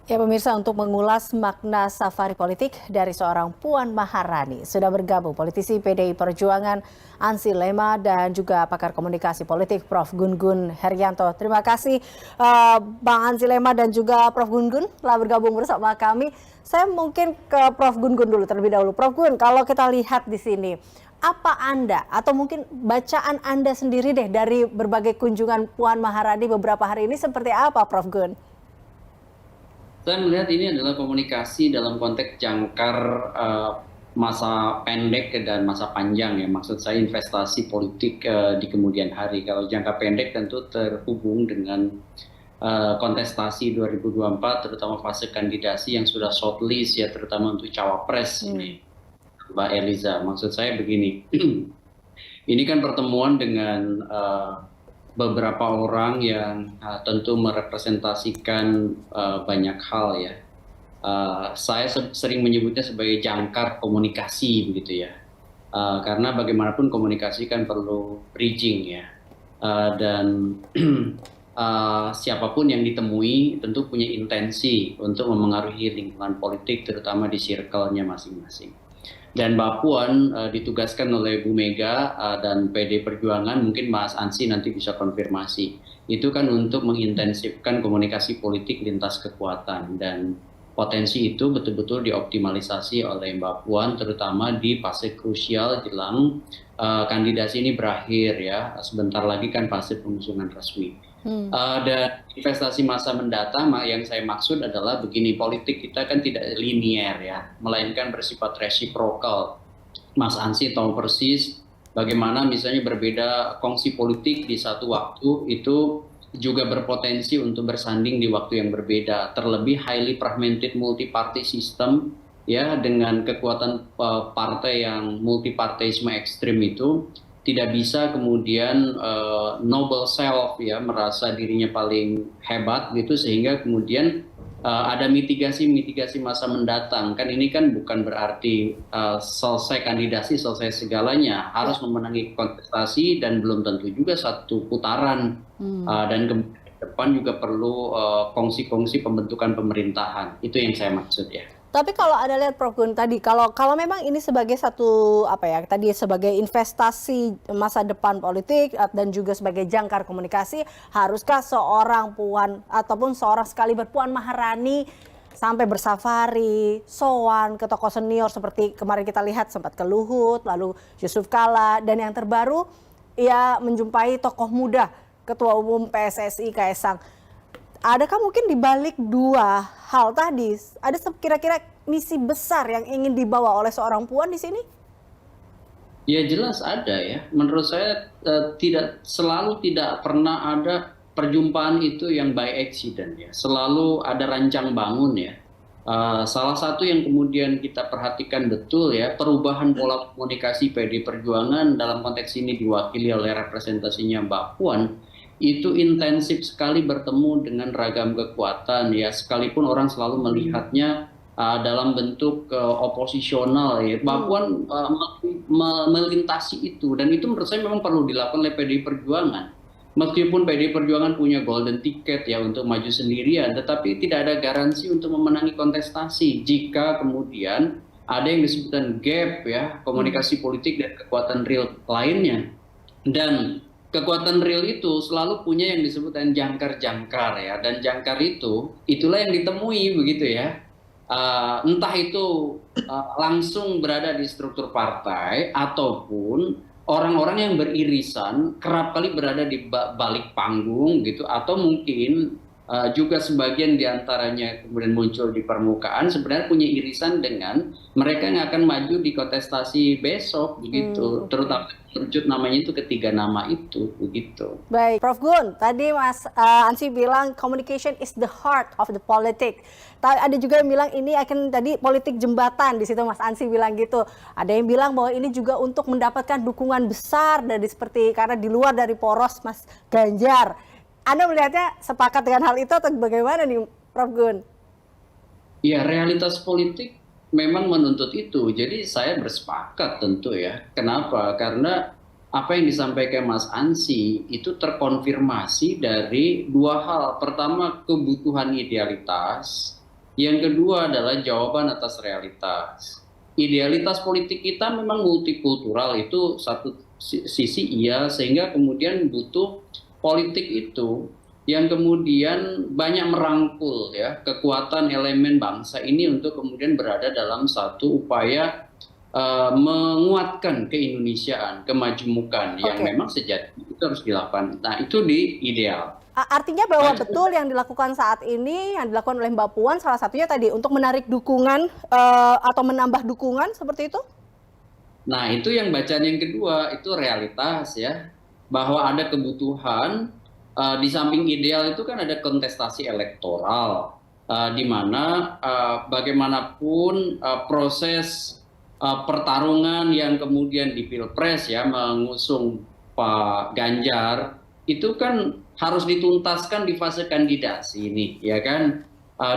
Ya pemirsa, untuk mengulas makna safari politik dari seorang Puan Maharani sudah bergabung politisi PDI Perjuangan Ansi Lema dan juga pakar komunikasi politik Prof. Gun-Gun Herianto. Terima kasih Bang Ansi Lema dan juga Prof. Gun-Gun telah bergabung bersama kami. Saya mungkin ke Prof. Gun-Gun dulu terlebih dahulu. Prof. Gun, kalau kita lihat di sini, apa Anda atau mungkin bacaan Anda sendiri deh dari berbagai kunjungan Puan Maharani beberapa hari ini seperti apa, Prof. Gun? Saya melihat ini adalah komunikasi dalam konteks jangkar masa pendek dan masa panjang ya. Maksud saya investasi politik di kemudian hari. Kalau jangka pendek tentu terhubung dengan kontestasi 2024, terutama fase kandidasi yang sudah shortlist ya, terutama untuk cawapres ini, Mbak Eliza. Maksud saya begini, ini kan pertemuan dengan beberapa orang yang tentu merepresentasikan banyak hal ya. Saya sering menyebutnya sebagai jangkar komunikasi begitu ya. Karena bagaimanapun komunikasi kan perlu bridging ya. Dan siapapun yang ditemui tentu punya intensi untuk memengaruhi lingkungan politik terutama di circle-nya masing-masing. Dan Mbak Puan ditugaskan oleh Bu Mega dan PD Perjuangan, mungkin Mas Ansi nanti bisa konfirmasi. Itu kan untuk mengintensifkan komunikasi politik lintas kekuatan, dan potensi itu betul-betul dioptimalisasi oleh Mbak Puan, terutama di fase krusial jelang kandidasi ini berakhir ya. Sebentar lagi kan fase pengusungan resmi. Dan investasi masa mendatang yang saya maksud adalah begini, politik kita kan tidak linier ya, melainkan bersifat resiprokal. Mas Ansi tahu persis bagaimana misalnya berbeda kongsi politik di satu waktu itu juga berpotensi untuk bersanding di waktu yang berbeda. Terlebih highly fragmented multi-party system ya, dengan kekuatan partai yang multiparteisme ekstrim itu tidak bisa kemudian noble self ya, merasa dirinya paling hebat gitu, sehingga kemudian ada mitigasi masa mendatang. Kan ini kan bukan berarti selesai kandidasi selesai segalanya, harus memenangi kontestasi dan belum tentu juga satu putaran. Dan ke depan juga perlu kongsi-kongsi pembentukan pemerintahan. Itu yang saya maksud ya. Tapi kalau Anda lihat Prof. Gun tadi, kalau memang ini sebagai satu apa ya, tadi sebagai investasi masa depan politik dan juga sebagai jangkar komunikasi, haruskah seorang Puan ataupun seorang sekali Puan Maharani sampai bersafari, sowan ke tokoh senior seperti kemarin kita lihat sempat ke Luhut, lalu Yusuf Kala, dan yang terbaru ia menjumpai tokoh muda Ketua Umum PSSI Kaesang. Adakah mungkin di balik dua hal tadi, ada kira-kira misi besar yang ingin dibawa oleh seorang Puan di sini? Ya jelas ada ya. Menurut saya tidak pernah ada perjumpaan itu yang by accident ya. Selalu ada rancang bangun ya. Salah satu yang kemudian kita perhatikan betul ya, perubahan pola komunikasi PD Perjuangan dalam konteks ini diwakili oleh representasinya Mbak Puan, itu intensif sekali bertemu dengan ragam kekuatan ya, sekalipun orang selalu melihatnya dalam bentuk oposisional ya. Mbak Puan melintasi itu, dan itu menurut saya memang perlu dilakukan oleh PDI Perjuangan. Meskipun PDI Perjuangan punya golden ticket ya untuk maju sendirian, tetapi tidak ada garansi untuk memenangi kontestasi jika kemudian ada yang disebutkan gap ya, komunikasi politik dan kekuatan real lainnya. Dan kekuatan real itu selalu punya yang disebutkan jangkar-jangkar ya, dan jangkar itulah yang ditemui begitu ya. Entah itu langsung berada di struktur partai ataupun orang-orang yang beririsan kerap kali berada di balik panggung gitu, atau mungkin juga sebagian diantaranya kemudian muncul di permukaan sebenarnya punya irisan dengan mereka yang akan maju di kontestasi besok begitu, terutama merucut namanya itu ketiga nama itu begitu. Baik, Prof. Gun, tadi Mas Ansi bilang communication is the heart of the politics. Ada juga yang bilang ini akan tadi politik jembatan, di situ Mas Ansi bilang gitu. Ada yang bilang bahwa ini juga untuk mendapatkan dukungan besar dari seperti karena di luar dari poros Mas Ganjar. Anda melihatnya sepakat dengan hal itu atau bagaimana nih, Prof. Gun? Ya, realitas politik memang menuntut itu. Jadi saya bersepakat tentu ya. Kenapa? Karena apa yang disampaikan Mas Ansi itu terkonfirmasi dari dua hal. Pertama, kebutuhan idealitas Yang kedua adalah jawaban atas realitas. Idealitas politik kita memang multikultural, itu satu sisi iya, sehingga kemudian butuh politik itu yang kemudian banyak merangkul ya kekuatan elemen bangsa ini untuk kemudian berada dalam satu upaya menguatkan keindonesiaan, kemajemukan yang Oke. memang sejati itu harus dilakukan. Nah, itu di ideal. Artinya bahwa betul yang dilakukan saat ini, yang dilakukan oleh Mbak Puan, salah satunya tadi untuk menarik dukungan atau menambah dukungan seperti itu? Nah, itu yang bacaan yang kedua, itu realitas ya, bahwa ada kebutuhan, di samping ideal itu kan ada kontestasi elektoral, di mana bagaimanapun proses pertarungan yang kemudian di Pilpres ya mengusung Pak Ganjar itu kan harus dituntaskan di fase kandidasi ini, ya kan?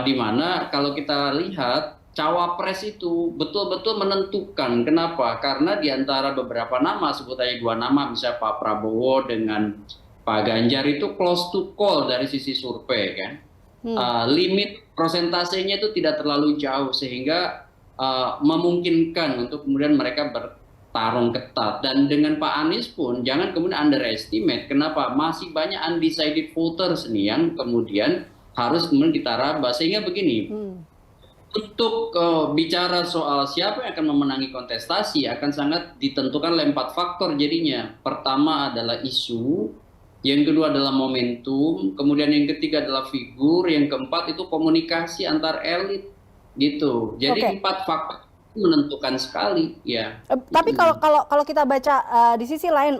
Di mana kalau kita lihat cawapres itu betul-betul menentukan. Kenapa? Karena di antara beberapa nama, sebut aja 2 nama, misalnya Pak Prabowo dengan Pak Ganjar itu close to call dari sisi survei kan. Limit prosentasenya itu tidak terlalu jauh sehingga memungkinkan untuk kemudian mereka bertarung ketat. Dan dengan Pak Anies pun jangan kemudian underestimate. Kenapa? Masih banyak undecided voters nih yang kemudian harus kemudian ditarabah. Sehingga begini, untuk bicara soal siapa yang akan memenangi kontestasi akan sangat ditentukan oleh 4 faktor jadinya. Pertama adalah isu, yang kedua adalah momentum, kemudian yang ketiga adalah figur, yang keempat itu komunikasi antar elit gitu. Jadi 4 faktor itu menentukan sekali ya. Tapi kalau kita baca di sisi lain,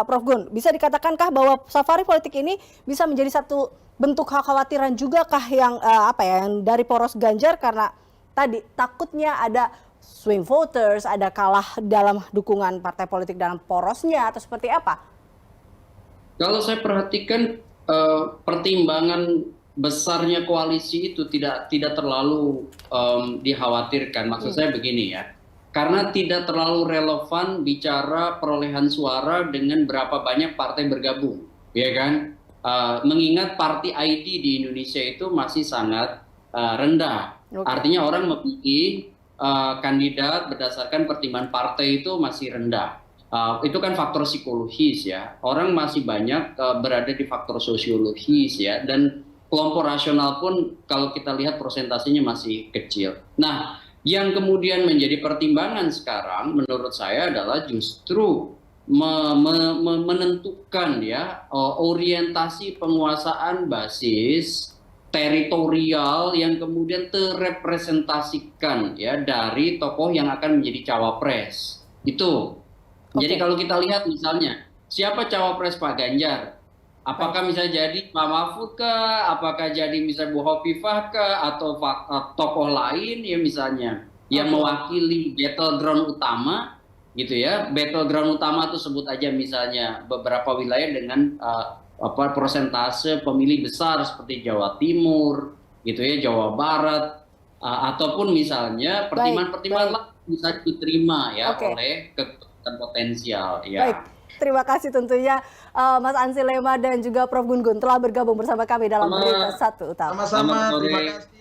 Prof Gun, bisa dikatakankah bahwa safari politik ini bisa menjadi satu bentuk kekhawatiran juga kah yang yang dari poros Ganjar, karena tadi takutnya ada swing voters, ada kalah dalam dukungan partai politik dalam porosnya, atau seperti apa? Kalau saya perhatikan pertimbangan besarnya koalisi itu tidak terlalu dikhawatirkan. Maksud saya begini ya, karena tidak terlalu relevan bicara perolehan suara dengan berapa banyak partai bergabung, ya kan? Mengingat party ID di Indonesia itu masih sangat rendah. Artinya orang memilih kandidat berdasarkan pertimbangan partai itu masih rendah. Itu kan faktor psikologis ya. Orang masih banyak berada di faktor sosiologis ya, dan kelompok rasional pun kalau kita lihat persentasenya masih kecil. Nah, yang kemudian menjadi pertimbangan sekarang menurut saya adalah justru menentukan ya orientasi penguasaan basis teritorial yang kemudian terrepresentasikan ya dari tokoh yang akan menjadi cawapres. Itu. Jadi kalau kita lihat misalnya, siapa cawapres Pak Ganjar? Apakah misalnya jadi Pak Mahfud kah? Apakah jadi misalnya Bu Hovifah kah? Atau tokoh lain ya misalnya yang mewakili battleground utama gitu ya. Battleground utama itu sebut aja misalnya beberapa wilayah dengan persentase pemilih besar seperti Jawa Timur gitu ya, Jawa Barat, ataupun misalnya pertimbangan-pertimbangan lain bisa diterima ya oleh potensial ya. Baik, terima kasih tentunya Mas Ansy Lema dan juga Prof Gun Gun telah bergabung bersama kami dalam Berita Satu Utama. Sama-sama, terima kasih.